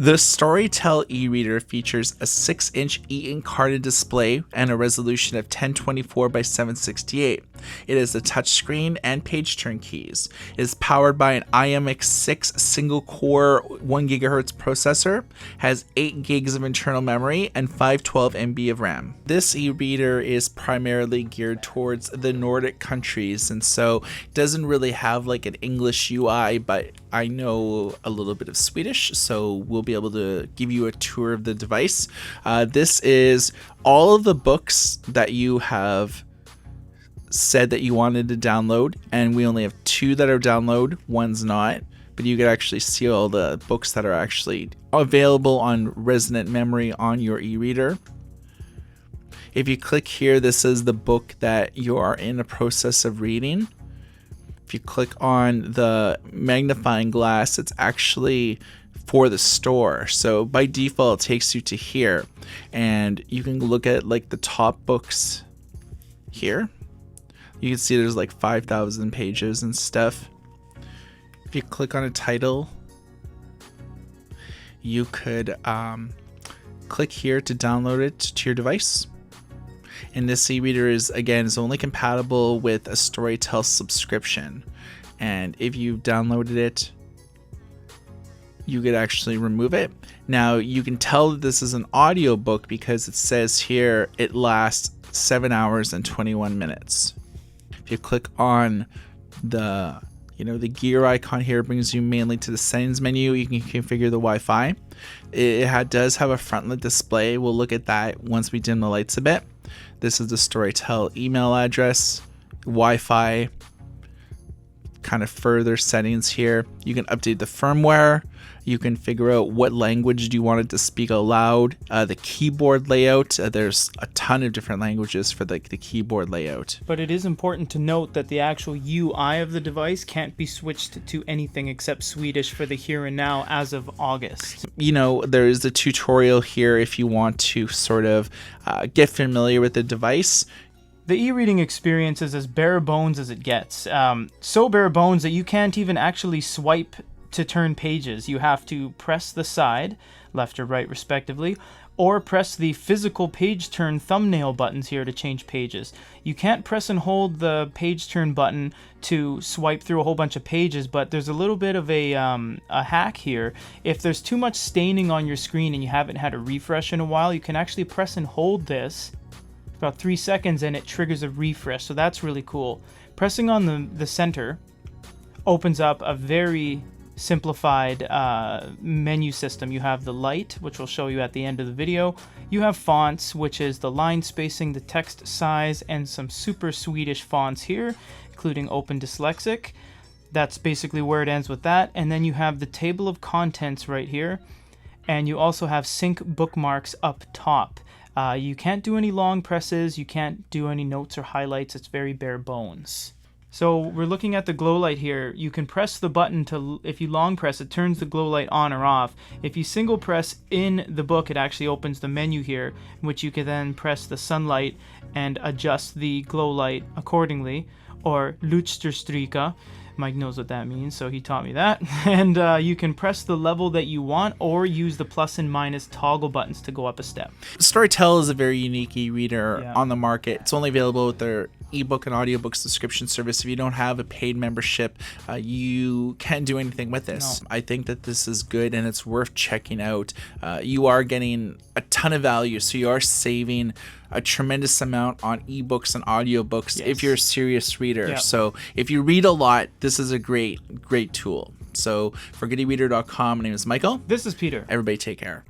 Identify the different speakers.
Speaker 1: The Storytel e-reader features a 6-inch e-ink carded display and a resolution of 1024 by 768. It is a touchscreen and page turn keys. It is powered by an IMX6 single-core 1 GHz processor, has 8 gigs of internal memory, and 512 MB of RAM. This e-reader is primarily geared towards the Nordic countries, and so it doesn't really have like an English UI, but I know a little bit of Swedish, so we'll be able to give you a tour of the device. This is all of the books that you have said that you wanted to download, and we only have 2 that are download, one's not, but you can actually see all the books that are actually available on Resonant Memory on your e-reader. If you click here, this is the book that you are in the process of reading. If you click on the magnifying glass, it's actually for the store. So by default, it takes you to here, and you can look at like the top books here. You can see there's like 5,000 pages and stuff. If you click on a title, you could click here to download it to your device. And this e-reader is only compatible with a Storytel subscription. And if you downloaded it, you could actually remove it. Now you can tell that this is an audio book because it says here it lasts 7 hours and 21 minutes. If you click on the gear icon here, brings you mainly to the settings menu. You can configure the Wi-Fi. It does have a frontlit display. We'll look at that once we dim the lights a bit. This is the Storytel email address, Wi-Fi, kind of further settings here. You can update the firmware. You can figure out what language do you want it to speak aloud. The keyboard layout, there's a ton of different languages for the keyboard layout.
Speaker 2: But it is important to note that the actual UI of the device can't be switched to anything except Swedish for the here and now as of August.
Speaker 1: There is a tutorial here if you want to sort of get familiar with the device.
Speaker 2: The e-reading experience is as bare bones as it gets. So bare bones that you can't even actually swipe to turn pages. You have to press the side, left or right respectively, or press the physical page turn thumbnail buttons here to change pages. You can't press and hold the page turn button to swipe through a whole bunch of pages, but there's a little bit of a hack here. If there's too much staining on your screen and you haven't had a refresh in a while, you can actually press and hold this for about 3 seconds and it triggers a refresh, so that's really cool. Pressing on the center opens up a very simplified menu system. You have the light, which we'll show you at the end of the video. You have fonts, which is the line spacing, the text size, and some super Swedish fonts here, including Open Dyslexic. That's basically where it ends with that. And then you have the table of contents right here, and you also have sync bookmarks up top. You can't do any long presses, you can't do any notes or highlights. It's very bare bones. So we're looking at the glow light here. You can press the button to, if you long press, it turns the glow light on or off. If you single press in the book, it actually opens the menu here, which you can then press the sunlight and adjust the glow light accordingly, or ljusterstryka. Mike knows what that means, so he taught me that. And you can press the level that you want or use the plus and minus toggle buttons to go up a step.
Speaker 1: Storytel is a very unique e-reader on the market. It's only available with their ebook and audiobook subscription service. If you don't have a paid membership, you can't do anything with this. No. I think that this is good and it's worth checking out. You are getting a ton of value, so you are saving a tremendous amount on ebooks and audiobooks if you're a serious reader. So if you read a lot, this is a great tool. So for goodereader.com, my name is Michael.
Speaker 2: This is Peter.
Speaker 1: Everybody take care.